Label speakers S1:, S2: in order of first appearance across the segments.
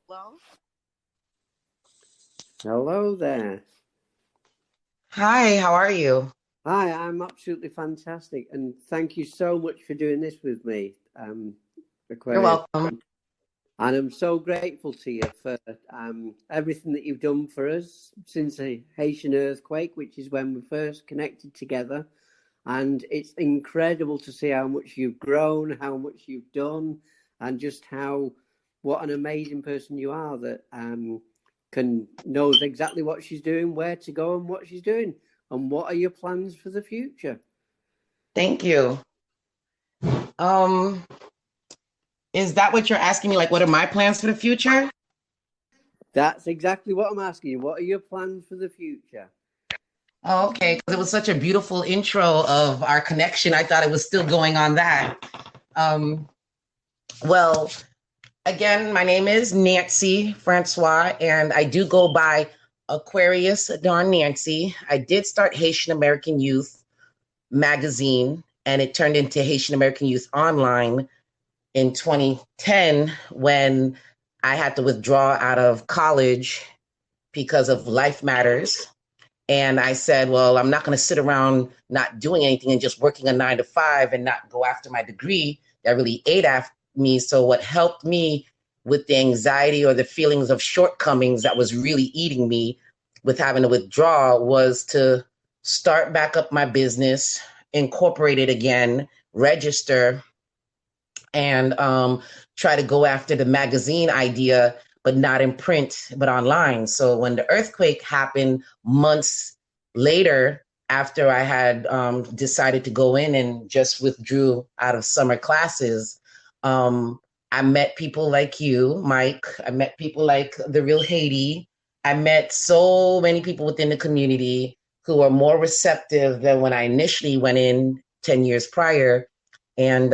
S1: Well,
S2: Hello there.
S1: hi, how are you?
S2: Hi, I'm absolutely fantastic, and thank you so much for doing this with me,
S1: You're
S2: Aquarius.
S1: welcome.
S2: And I'm so grateful to you for everything that you've done for us since the Haitian earthquake, which is when we first connected together. And it's incredible to see how much you've grown, how much you've done, and just what an amazing person you are that can knows exactly what she's doing, where to go, and what she's doing. And what are your plans for the future?
S1: Thank you. Um, is that what you're asking me? Like, what are my plans for the future?
S2: That's exactly what I'm asking you. What are your plans for the future?
S1: Oh, okay, because it was such a beautiful intro of our connection. I thought it was still going on that. Um, well, again, my name is Nancy Francois, and I do go by Aquarius Dawn Nancy. I did start Haitian American Youth magazine, and it turned into Haitian American Youth Online in 2010 when I had to withdraw out of college because of life matters. And I said, well, I'm not going to sit around not doing anything and just working a 9 to 5 and not go after my degree. That really ate after me. So what helped me with the anxiety or the feelings of shortcomings that was really eating me with having to withdraw was to start back up my business, incorporate it again, register, and try to go after the magazine idea, but not in print, but online. So when the earthquake happened months later, after I had decided to go in and just withdrew out of summer classes, I met people like you, Mike. I met people like The Real Haiti. I met so many people within the community who are more receptive than when I initially went in 10 years prior. And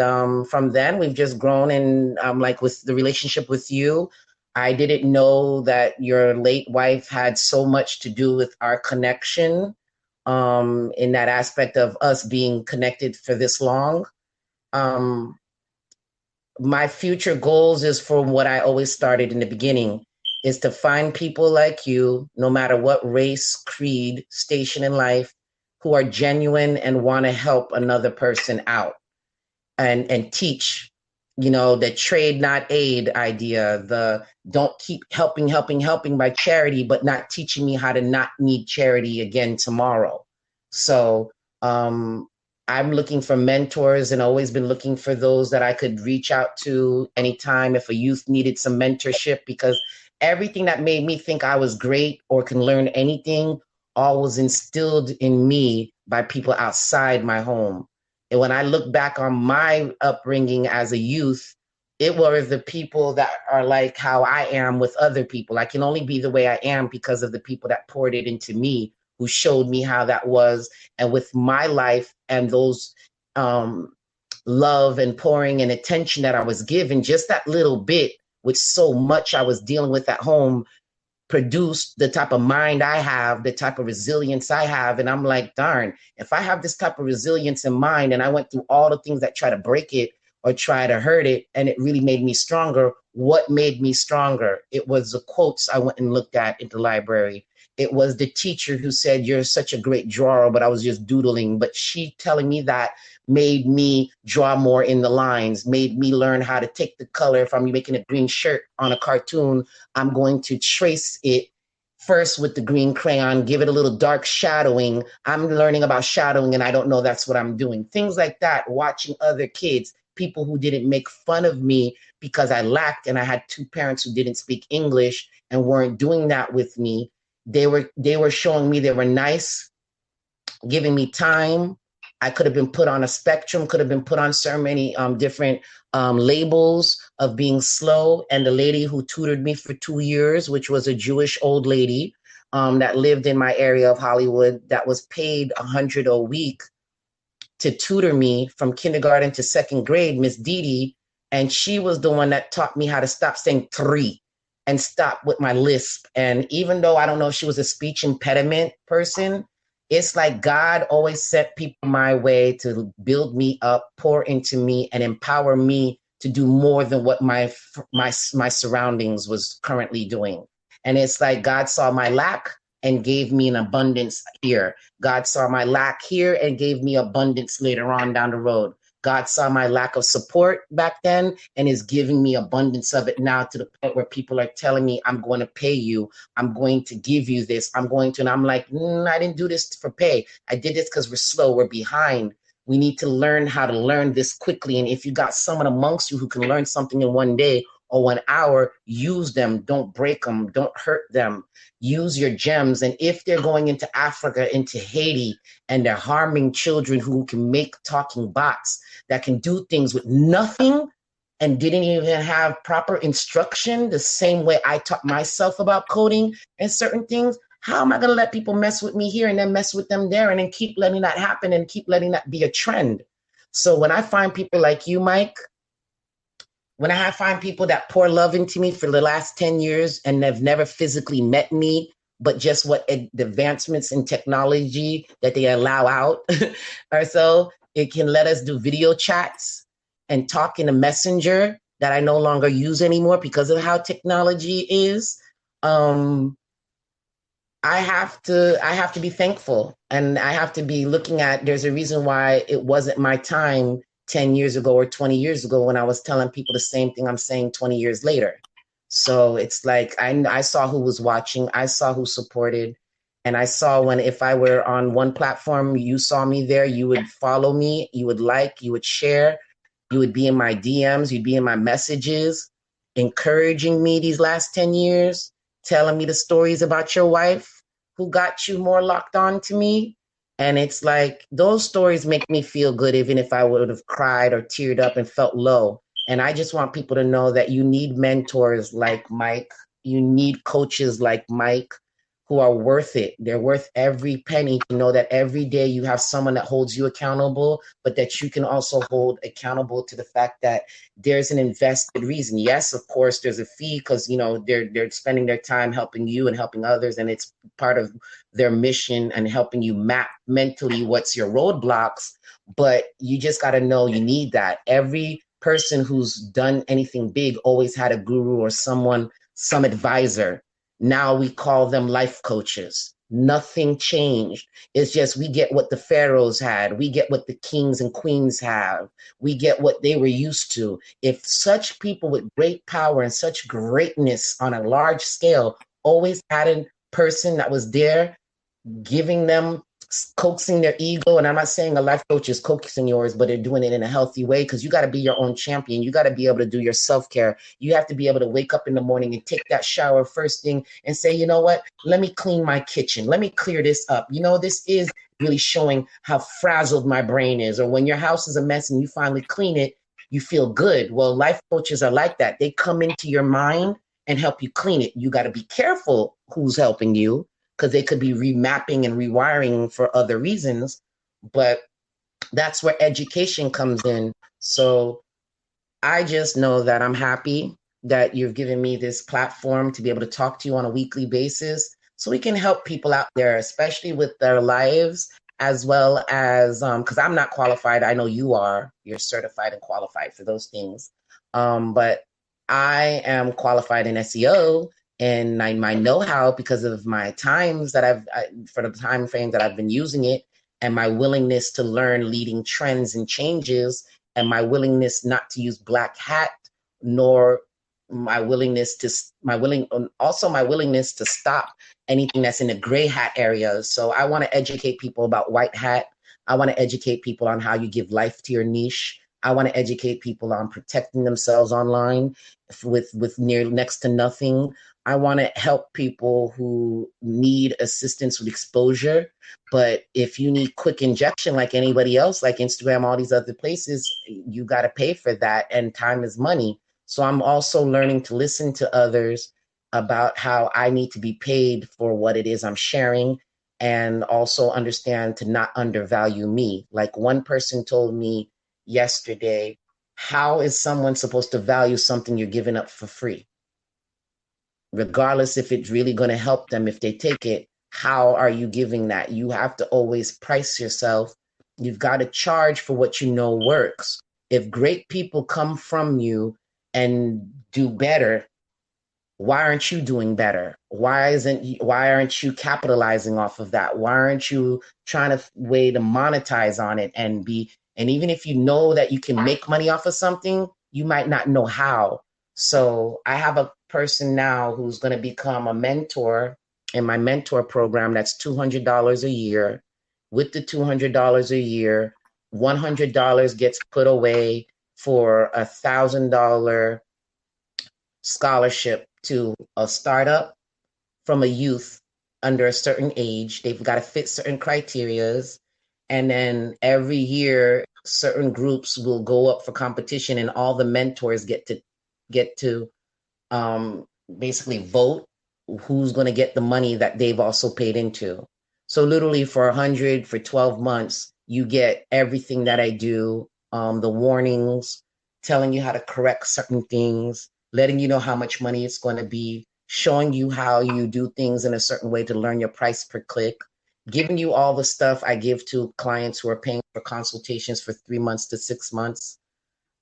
S1: from then, we've just grown. And like with the relationship with you, I didn't know that your late wife had so much to do with our connection in that aspect of us being connected for this long. Um, my future goals is for what I always started in the beginning is to find people like you, no matter what race, creed, station in life, who are genuine and want to help another person out and teach, the trade not aid idea, the don't keep helping by charity but not teaching me how to not need charity again tomorrow. So I'm looking for mentors and always been looking for those that I could reach out to anytime if a youth needed some mentorship, because everything that made me think I was great or can learn anything all was instilled in me by people outside my home. And when I look back on my upbringing as a youth, it were the people that are like how I am with other people. I can only be the way I am because of the people that poured it into me, who showed me how that was. And with my life and those um, love and pouring and attention that I was given, just that little bit, with so much I was dealing with at home, produced the type of mind I have, the type of resilience I have. And I'm like, darn, if I have this type of resilience in mind and I went through all the things that try to break it or try to hurt it, and it really made me stronger, what made me stronger? It was the quotes I went and looked at the library. It was the teacher who said, you're such a great drawer, but I was just doodling. But she telling me that made me draw more in the lines, made me learn how to take the color. If I'm making a green shirt on a cartoon, I'm going to trace it first with the green crayon, give it a little dark shadowing. I'm learning about shadowing and I don't know that's what I'm doing. Things like that, watching other kids, people who didn't make fun of me because I lacked, and I had two parents who didn't speak English and weren't doing that with me. They were showing me they were nice, giving me time. I could have been put on a spectrum, could have been put on so many different labels of being slow. And the lady who tutored me for 2 years, which was a Jewish old lady that lived in my area of Hollywood, that was paid $100 a week to tutor me from kindergarten to second grade, Miss Didi. And she was the one that taught me how to stop saying three and stop with my lisp. And even though I don't know if she was a speech impediment person, it's like God always set people my way to build me up, pour into me, and empower me to do more than what my surroundings was currently doing. And it's like God saw my lack and gave me an abundance here. God saw my lack here and gave me abundance later on down the road. God saw my lack of support back then and is giving me abundance of it now, to the point where people are telling me, I'm going to pay you. I'm going to give you this. I'm going to, and I'm like, I didn't do this for pay. I did this because we're slow. We're behind. We need to learn how to learn this quickly. And if you got someone amongst you who can learn something in 1 day or 1 hour, use them. Don't break them. Don't hurt them. Use your gems. And if they're going into Africa, into Haiti, and they're harming children who can make talking bots that can do things with nothing and didn't even have proper instruction, the same way I taught myself about coding and certain things, how am I going to let people mess with me here and then mess with them there and then keep letting that happen and keep letting that be a trend? So when I find people like you, Mike, when I find people that pour love into me for the last 10 years and have never physically met me, but just what the advancements in technology that they allow out or so, it can let us do video chats and talk in a messenger that I no longer use anymore because of how technology is. I have to be thankful, and I have to be looking at, there's a reason why it wasn't my time 10 years ago or 20 years ago when I was telling people the same thing I'm saying 20 years later. So it's like, I saw who was watching, I saw who supported, and I saw when, if I were on one platform, you saw me there, you would follow me, you would like, you would share, you would be in my DMs, you'd be in my messages, encouraging me these last 10 years, telling me the stories about your wife who got you more locked on to me. And it's like, those stories make me feel good, even if I would have cried or teared up and felt low. And I just want people to know that you need mentors like Mike. You need coaches like Mike who are worth it. They're worth every penny, to know that every day you have someone that holds you accountable, but that you can also hold accountable to the fact that there's an invested reason. Yes, of course, there's a fee because, you know, they're spending their time helping you and helping others, and it's part of their mission and helping you map mentally what's your roadblocks. But you just got to know you need that. Every person who's done anything big always had a guru or someone, some advisor. Now we call them life coaches. Nothing changed. It's just we get what the pharaohs had. We get what the kings and queens have. We get what they were used to. If such people with great power and such greatness on a large scale always had a person that was there giving them, coaxing their ego, and I'm not saying a life coach is coaxing yours, but they're doing it in a healthy way, because you got to be your own champion. You got to be able to do your self-care. You have to be able to wake up in the morning and take that shower first thing and say, you know what, let me clean my kitchen. Let me clear this up. You know, this is really showing how frazzled my brain is. Or when your house is a mess and you finally clean it, you feel good. Well, life coaches are like that. They come into your mind and help you clean it. You got to be careful who's helping you, because they could be remapping and rewiring for other reasons. But that's where education comes in. So I just know that I'm happy that you've given me this platform to be able to talk to you on a weekly basis, so we can help people out there, especially with their lives, as well as, because I'm not qualified. I know you are. You're certified and qualified for those things. But I am qualified in SEO, and my know-how, because of my times that for the time frame that I've been using it, and my willingness to learn leading trends and changes, and my willingness not to use black hat, nor my willingness to stop anything that's in the gray hat area. So I want to educate people about white hat. I want to educate people on how you give life to your niche. I want to educate people on protecting themselves online with next to nothing. I want to help people who need assistance with exposure. But if you need quick injection like anybody else, like Instagram, all these other places, you got to pay for that, and time is money. So I'm also learning to listen to others about how I need to be paid for what it is I'm sharing, and also understand to not undervalue me. Like one person told me yesterday, how is someone supposed to value something you're giving up for free? Regardless if it's really going to help them if they take it, how are you giving that? You have to always price yourself. You've got to charge for what you know works. if great people come from you and do better, why aren't you doing better? Why aren't you capitalizing off of that? Why aren't you trying to way to monetize on it and even if you know that you can make money off of something, you might not know how. So I have a person now who's going to become a mentor in my mentor program. That's $200 a year. With the $200 a year, $100 gets put away for $1,000 scholarship to a startup from a youth under a certain age. They've got to fit certain criterias. And then every year, certain groups will go up for competition, and all the mentors get to basically vote who's going to get the money that they've also paid into. So literally for 100 for 12 months, you get everything that I do, the warnings, telling you how to correct certain things, letting you know how much money it's going to be, showing you how you do things in a certain way to learn your price per click, giving you all the stuff I give to clients who are paying for consultations for 3 months to 6 months.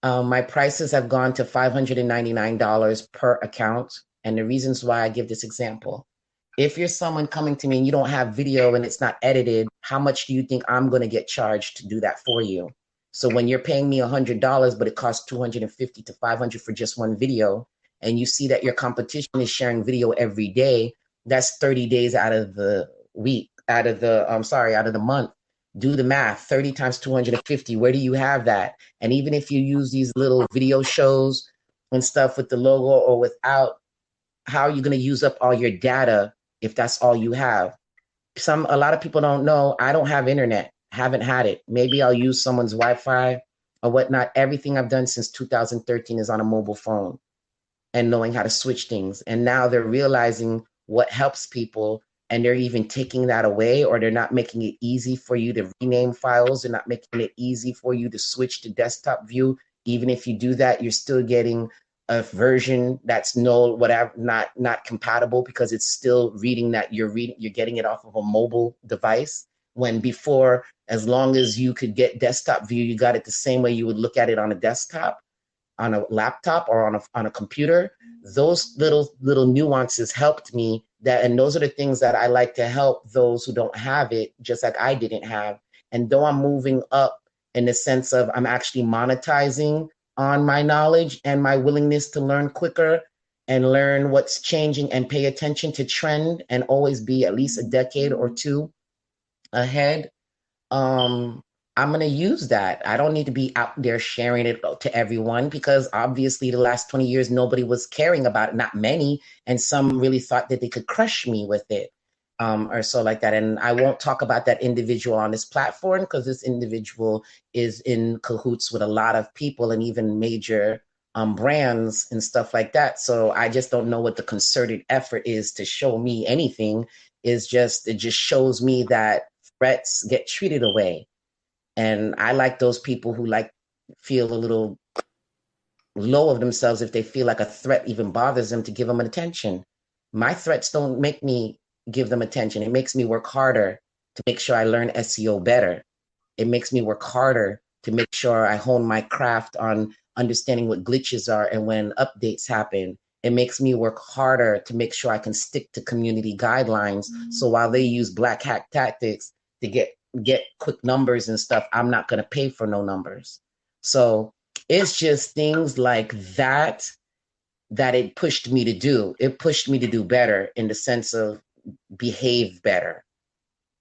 S1: My prices have gone to $599 per account. And the reasons why I give this example: if you're someone coming to me and you don't have video and it's not edited, how much do you think I'm going to get charged to do that for you? So when you're paying me $100, but it costs $250 to $500 for just one video, and you see that your competition is sharing video every day, that's 30 days out of the week, out of the month. Do the math. 30 times 250. Where do you have that? And even if you use these little video shows and stuff with the logo or without, how are you going to use up all your data if that's all you have? A lot of people don't know. I don't have internet. Haven't had it. Maybe I'll use someone's Wi-Fi or whatnot. Everything I've done since 2013 is on a mobile phone and knowing how to switch things. And now they're realizing what helps people, and they're even taking that away, or they're not making it easy for you to rename files. They're not making it easy for you to switch to desktop view. Even if you do that, you're still getting a version that's not compatible, because it's still reading that you're getting it off of a mobile device. When before, as long as you could get desktop view, you got it the same way you would look at it on a desktop, on a laptop, or on a computer. Those little nuances helped me, and those are the things that I like to help those who don't have it, just like I didn't have. And though I'm moving up in the sense of I'm actually monetizing on my knowledge and my willingness to learn quicker and learn what's changing and pay attention to trend and always be at least a decade or two ahead, I'm going to use that. I don't need to be out there sharing it to everyone, because obviously the last 20 years, nobody was caring about it, not many. And some really thought that they could crush me with it, or so like that. And I won't talk about that individual on this platform, because this individual is in cahoots with a lot of people and even major brands and stuff like that. So I just don't know what the concerted effort is to show me anything. It just shows me that threats get treated away. And I like those people who feel a little low of themselves if they feel like a threat even bothers them, to give them attention. My threats don't make me give them attention. It makes me work harder to make sure I learn SEO better. It makes me work harder to make sure I hone my craft on understanding what glitches are and when updates happen. It makes me work harder to make sure I can stick to community guidelines. So while they use black hat tactics to get quick numbers and stuff, I'm not going to pay for no numbers. So it's just things like that it pushed me to do. It pushed me to do better in the sense of behave better,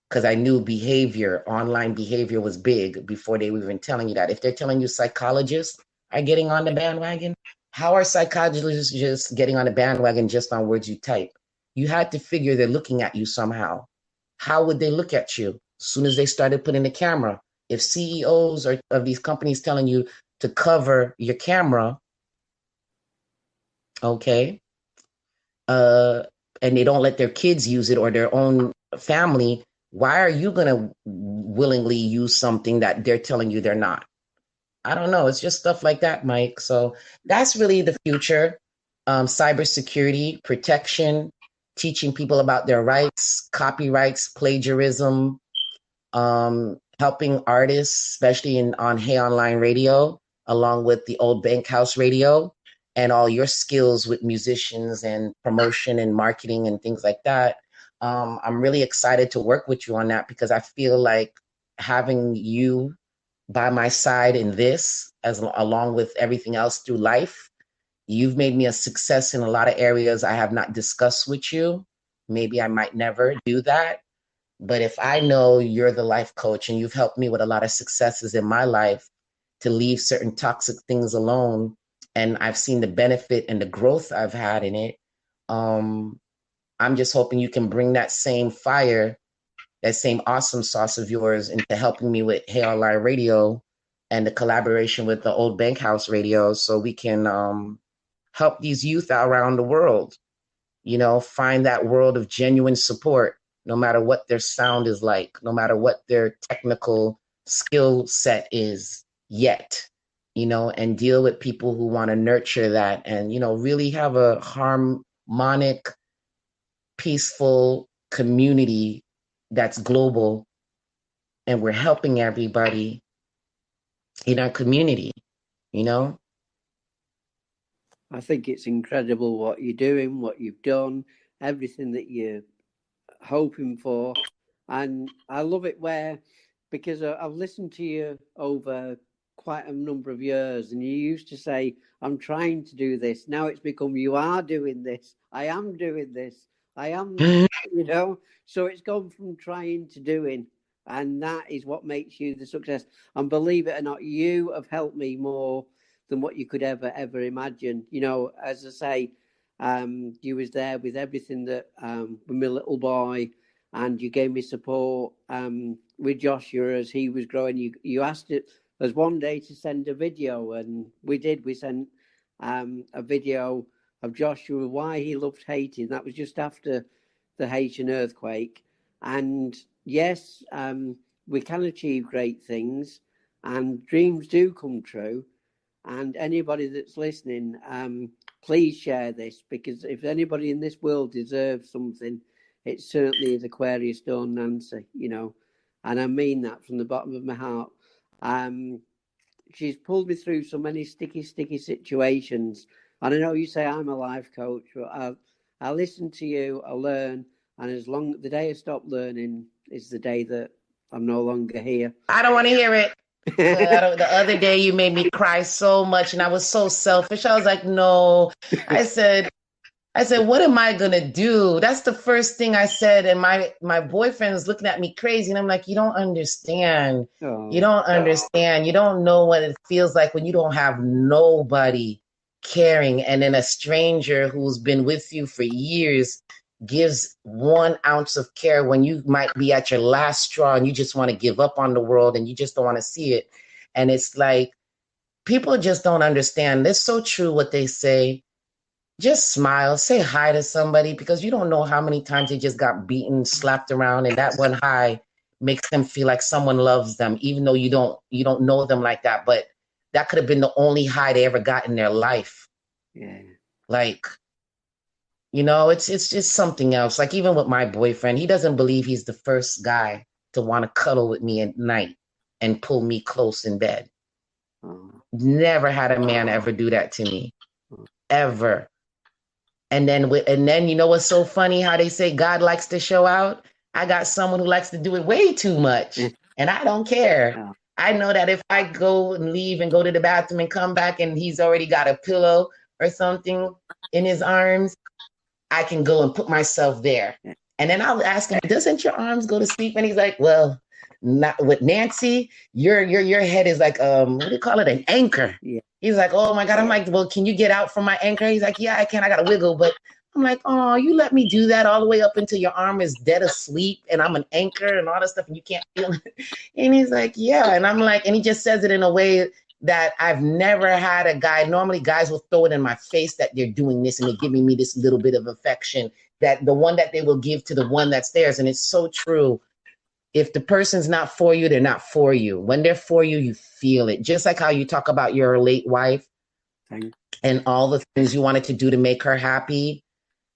S1: because I knew online behavior was big before they were even telling you that. If they're telling you psychologists are getting on the bandwagon, how are psychologists just getting on the bandwagon just on words you type? You had to figure they're looking at you somehow. How would they look at you? As soon as they started putting the camera, if CEOs of these companies telling you to cover your camera, okay, and they don't let their kids use it or their own family, why are you going to willingly use something that they're telling you they're not? I don't know. It's just stuff like that, Mike. So that's really the future. Cybersecurity, protection, teaching people about their rights, copyrights, plagiarism, helping artists, especially on Hey Online Radio, along with the old Bank House Radio and all your skills with musicians and promotion and marketing and things like that. I'm really excited to work with you on that because I feel like having you by my side in this, as along with everything else through life, you've made me a success in a lot of areas I have not discussed with you. Maybe I might never do that. But if I know you're the life coach and you've helped me with a lot of successes in my life to leave certain toxic things alone, and I've seen the benefit and the growth I've had in it, I'm just hoping you can bring that same fire, that same awesome sauce of yours into helping me with Hey Online Radio and the collaboration with the old Bank House Radio so we can help these youth out around the world, find that world of genuine support, no matter what their sound is like, no matter what their technical skill set is yet, and deal with people who want to nurture that and, really have a harmonic, peaceful community that's global, and we're helping everybody in our community,
S2: I think it's incredible what you're doing, what you've done, everything that you're hoping for. And I love it because I've listened to you over quite a number of years, and you used to say, I'm trying to do this. Now it's become, you are doing this. I am doing this. I am, so it's gone from trying to doing. And that is what makes you the success. And believe it or not, you have helped me more than what you could ever imagine. As I say, you was there with everything that with my little boy, and you gave me support with Joshua as he was growing. You asked us one day to send a video, and we did. We sent a video of Joshua, why he loved Haiti. And that was just after the Haitian earthquake. And yes, we can achieve great things, and dreams do come true. And anybody that's listening, please share this, because if anybody in this world deserves something, it certainly is Aquarius Stone Nancy, and I mean that from the bottom of my heart. She's pulled me through so many sticky situations. And I know you say I'm a life coach, but I listen to you, I learn, and the day I stop learning is the day that I'm no longer here.
S1: I don't want to hear it. The other day you made me cry so much, and I was so selfish. I was like, no. I said, what am I gonna do? That's the first thing I said, and my boyfriend is looking at me crazy, and I'm like, you don't understand. You don't understand. You don't know what it feels like when you don't have nobody caring, and then a stranger who's been with you for years gives 1 ounce of care when you might be at your last straw and you just want to give up on the world and you just don't want to see it. And it's like, people just don't understand. It's so true what they say. Just smile, say hi to somebody, because you don't know how many times they just got beaten, slapped around, and that one hi makes them feel like someone loves them, even though you don't know them like that. But that could have been the only hi they ever got in their life.
S2: Yeah.
S1: Like, it's just something else. Like, even with my boyfriend, he doesn't believe he's the first guy to want to cuddle with me at night and pull me close in bed. Never had a man ever do that to me, ever. And then you know what's so funny? How they say God likes to show out. I got someone who likes to do it way too much, and I don't care. I know that if I go and leave and go to the bathroom and come back and he's already got a pillow or something in his arms, I can go and put myself there. And then I'll ask him, doesn't your arms go to sleep? And he's like, well, not with Nancy, your head is like, what do you call it? An anchor. Yeah. He's like, oh my God. I'm like, well, can you get out from my anchor? He's like, yeah, I can. I got to wiggle. But I'm like, oh, you let me do that all the way up until your arm is dead asleep and I'm an anchor and all that stuff and you can't feel it. And he's like, yeah. And I'm like, and he just says it in a way that I've never had a guy. Normally guys will throw it in my face that they're doing this and they're giving me this little bit of affection, that the one that they will give to the one that's theirs. And it's so true. If the person's not for you, they're not for you. When they're for you, you feel it. Just like how you talk about your late wife and all the things you wanted to do to make her happy.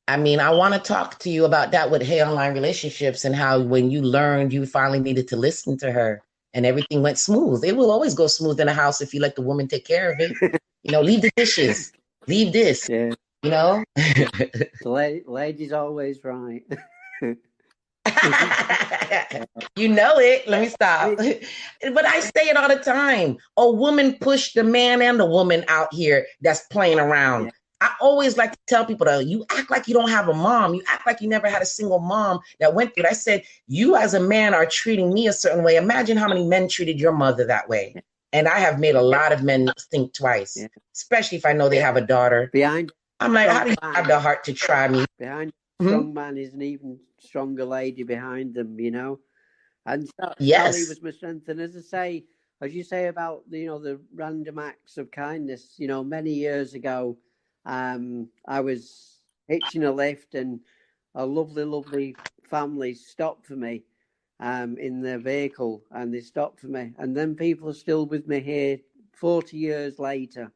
S1: I mean, I want to talk to you about that with Hey Online Relationships and how when you learned you finally needed to listen to her and everything went smooth. It will always go smooth in a house if you let the woman take care of it. Leave the dishes, leave this,
S2: Yeah.
S1: The
S2: lady's always right.
S1: it. Let me stop. But I say it all the time. A woman pushed the man and the woman out here that's playing around. Yeah. I always like to tell people, though, you act like you don't have a mom. You act like you never had a single mom that went through it. I said, you as a man are treating me a certain way. Imagine how many men treated your mother that way. And I have made a lot of men think twice, especially if I know they have a daughter. I'm like, how do you have the heart to try me?
S2: Behind a strong man is an even stronger lady behind them, And Sally was my strength. And as you say about the random acts of kindness, many years ago, I was hitching a lift and a lovely family stopped for me in their vehicle, and they stopped for me. And then people are still with me here 40 years later,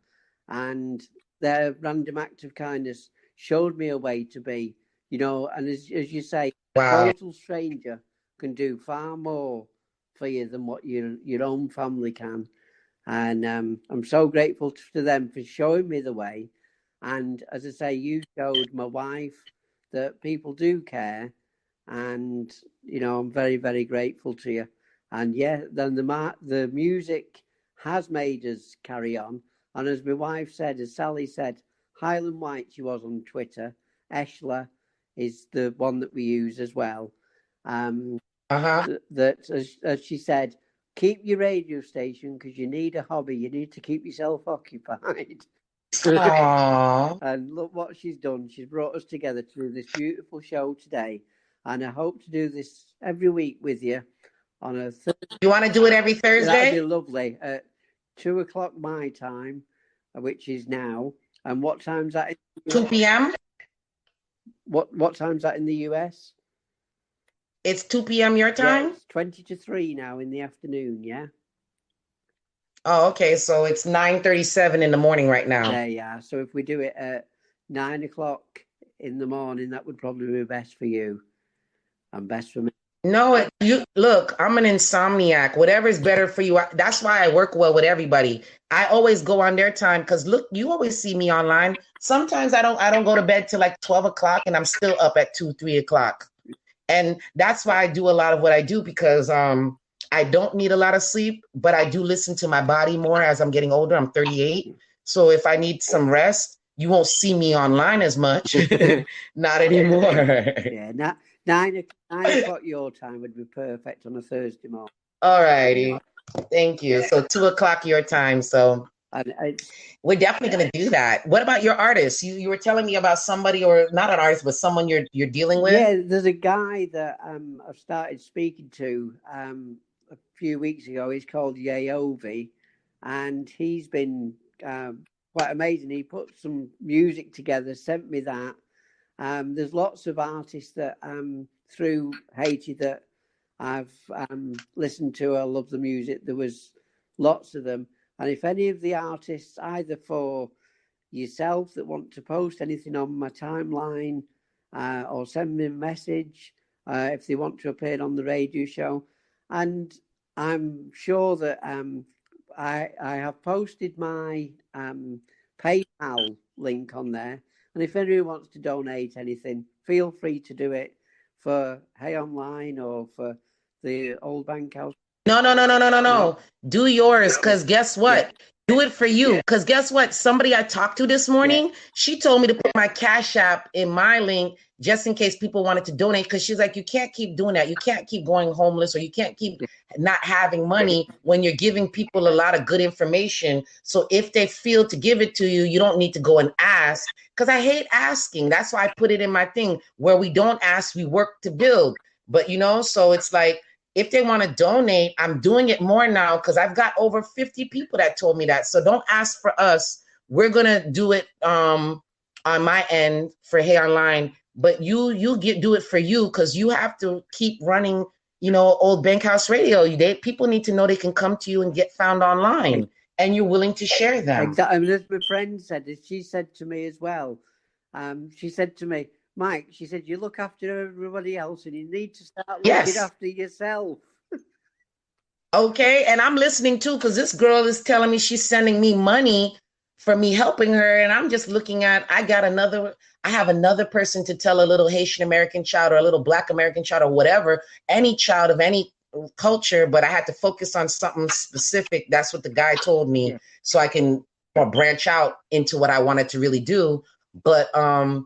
S2: and their random act of kindness showed me a way to be, and as you say, a total stranger can do far more for you than what your own family can. And I'm so grateful to them for showing me the way. And as I say, you showed my wife that people do care. And, I'm very, very grateful to you. And then the music has made us carry on. And as my wife said, as Sally said, Highland White, she was on Twitter. Eshla is the one that we use as well. That, as she said, keep your radio station because you need a hobby. You need to keep yourself occupied. And look what she's done. She's brought us together to do this beautiful show today. And I hope to do this every week with you on a Thursday.
S1: You want to do it every Thursday?
S2: That'd be lovely. At 2:00 my time, which is now. And what time's that?
S1: 2 p.m.
S2: What time's that in the US?
S1: It's 2 p.m. your time?
S2: It's 20 to 3 now in the afternoon, yeah?
S1: Oh, okay. So it's 9:37 in the morning right now.
S2: Yeah. So if we do it at 9:00 in the morning, that would probably be best for you and best for me.
S1: No, look, I'm an insomniac. Whatever is better for you. That's why I work well with everybody. I always go on their time because look, you always see me online. Sometimes I don't go to bed till like 12 o'clock and I'm still up at 2, 3 o'clock. And that's why I do a lot of what I do because I don't need a lot of sleep, but I do listen to my body more as I'm getting older. I'm 38. So if I need some rest, you won't see me online as much. Not anymore.
S2: Yeah, 9 o'clock your time would be perfect on a Thursday morning.
S1: All righty. Thank you. So 2 o'clock your time. So we're definitely going to do that. What about your artist? You were telling me about somebody, or not an artist, but someone you're dealing with?
S2: Yeah, there's a guy that I've started speaking to a few weeks ago. He's called e7afb, and he's been quite amazing. He put some music together, sent me that. There's lots of artists that through Haiti that I've listened to. I love the music. There was lots of them. And if any of the artists, either for yourself that want to post anything on my timeline or send me a message if they want to appear on the radio show. And I'm sure that I have posted my PayPal link on there. And if anyone wants to donate anything, feel free to do it for Hey Online or for the Old Bank House.
S1: No. Do yours, because guess what? Yeah. Do it for you, because guess what? Somebody I talked to this morning, she told me to put my Cash App in my link just in case people wanted to donate, because she's like, you can't keep doing that. You can't keep going homeless, or you can't keep not having money when you're giving people a lot of good information. So if they feel to give it to you, you don't need to go and ask, because I hate asking. That's why I put it in my thing where we don't ask, we work to build. But, so it's like, if they want to donate, I'm doing it more now because I've got over 50 people that told me that. So don't ask for us. We're going to do it on my end for Hey Online. But you do it for you, because you have to keep running, Old Bank House Radio. People need to know they can come to you and get found online, and you're willing to share them.
S2: Exactly. I mean, as my friend said, she said to me as well, she said to me, Mike, she said, you look after everybody else and you need to start looking after yourself.
S1: Okay, and I'm listening too because this girl is telling me she's sending me money for me helping her, and I'm just looking at I have another person to tell a little Haitian American child or a little Black American child or whatever, any child of any culture, but I had to focus on something specific. That's what the guy told me,
S2: Yeah.
S1: so I can more branch out into what I wanted to really do. But I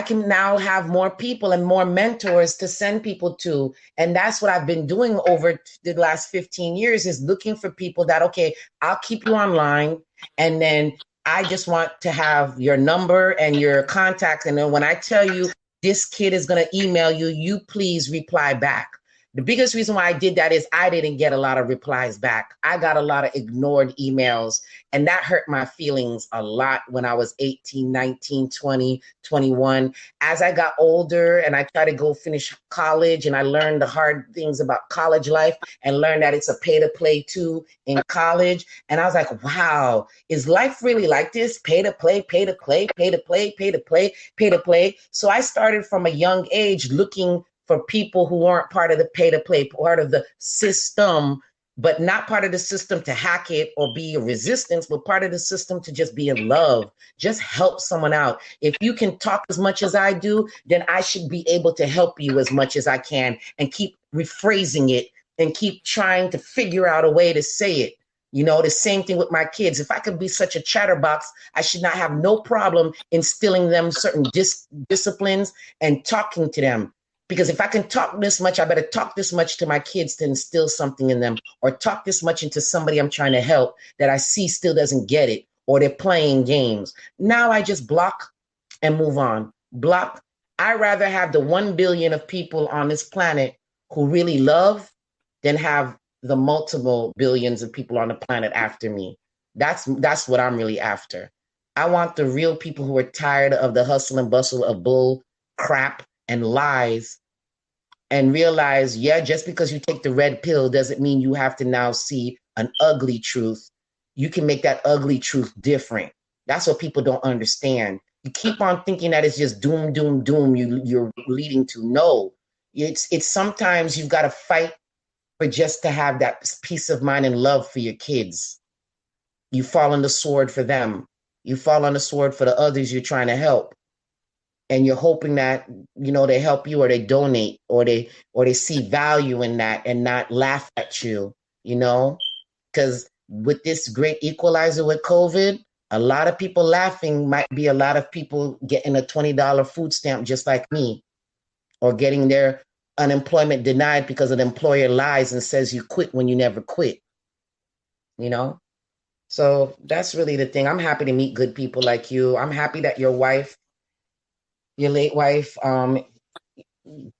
S1: can now have more people and more mentors to send people to, and that's what I've been doing over the last 15 years is looking for people that, okay, I'll keep you online. And then I just want to have your number and your contact. And then when I tell you this kid is going to email you, you please reply back. The biggest reason why I did that is I didn't get a lot of replies back. I got a lot of ignored emails, and that hurt my feelings a lot when I was 18, 19, 20, 21. As I got older and I tried to go finish college and I learned the hard things about college life and learned that it's a pay to play too in college. And I was like, wow, is life really like this? Pay to play, pay to play, pay to play, pay to play, pay to play. So I started from a young age looking for people who aren't part of the pay to play, part of the system, but not part of the system to hack it or be a resistance, but part of the system to just be in love, just help someone out. If you can talk as much as I do, then I should be able to help you as much as I can and keep rephrasing it and keep trying to figure out a way to say it. You know, the same thing with my kids. If I could be such a chatterbox, I should not have no problem instilling them certain disciplines and talking to them. Because if I can talk this much, I better talk this much to my kids to instill something in them, or talk this much into somebody I'm trying to help that I see still doesn't get it, or they're playing games. Now I just block and move on. Block. I rather have the 1 billion of people on this planet who really love than have the multiple billions of people on the planet after me. That's what I'm really after. I want the real people who are tired of the hustle and bustle of bull crap and lies and realize, yeah, just because you take the red pill doesn't mean you have to now see an ugly truth. You can make that ugly truth different. That's what people don't understand. You keep on thinking that it's just doom, doom, doom you're leading to. No, it's sometimes you've got to fight for just to have that peace of mind and love for your kids. You fall on the sword for them. You fall on the sword for the others you're trying to help, and you're hoping that they help you or they donate or they see value in that and not laugh at you, because with this great equalizer with COVID, a lot of people laughing might be a lot of people getting a $20 food stamp just like me, or getting their unemployment denied because an employer lies and says you quit when you never quit. So that's really the thing. I'm happy to meet good people like you. I'm happy that your late wife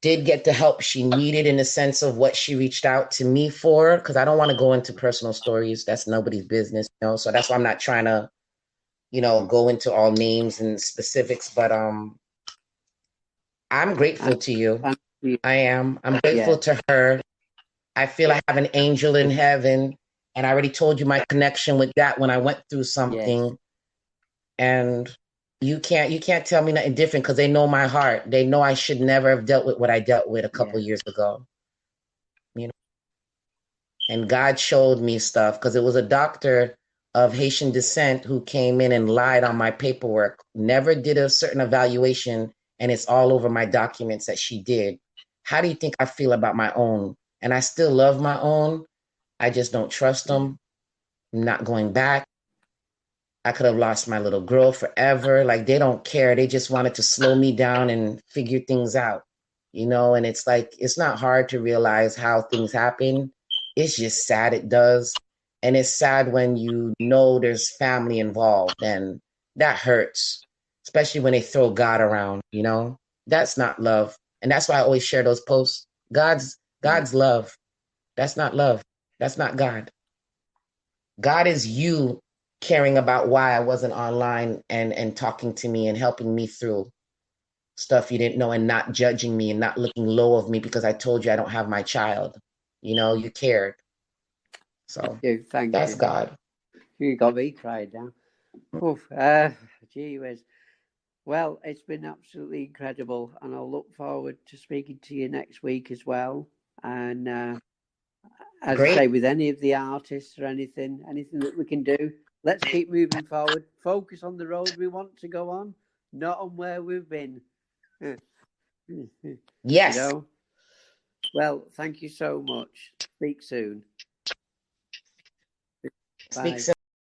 S1: did get the help she needed in the sense of what she reached out to me for, because I don't want to go into personal stories. That's nobody's business, so that's why I'm not trying to go into all names and specifics, but I'm grateful to you. I am. I'm grateful to her. I feel I have an angel in heaven, and I already told you my connection with that when I went through something. And you can't tell me nothing different, because they know my heart. They know I should never have dealt with what I dealt with a couple years ago. And God showed me stuff, because it was a doctor of Haitian descent who came in and lied on my paperwork, never did a certain evaluation, and it's all over my documents that she did. How do you think I feel about my own? And I still love my own. I just don't trust them. I'm not going back. I could have lost my little girl forever. Like, they don't care. They just wanted to slow me down and figure things out, and it's like, it's not hard to realize how things happen. It's just sad it does. And it's sad when there's family involved, and that hurts, especially when they throw God around, That's not love. And that's why I always share those posts. God's love. That's not love. That's not God. God is you caring about why I wasn't online and talking to me and helping me through stuff you didn't know, and not judging me and not looking low of me because I told you I don't have my child. You cared. So
S2: Thank
S1: that's
S2: you.
S1: God.
S2: You got me crying down. Oof, gee whiz. Well, it's been absolutely incredible, and I'll look forward to speaking to you next week as well. And as
S1: Great.
S2: I say, with any of the artists or anything that we can do, let's keep moving forward. Focus on the road we want to go on, not on where we've been.
S1: Yes.
S2: You know? Well, thank you so much. Speak soon.
S1: Speak
S2: Bye.
S1: soon.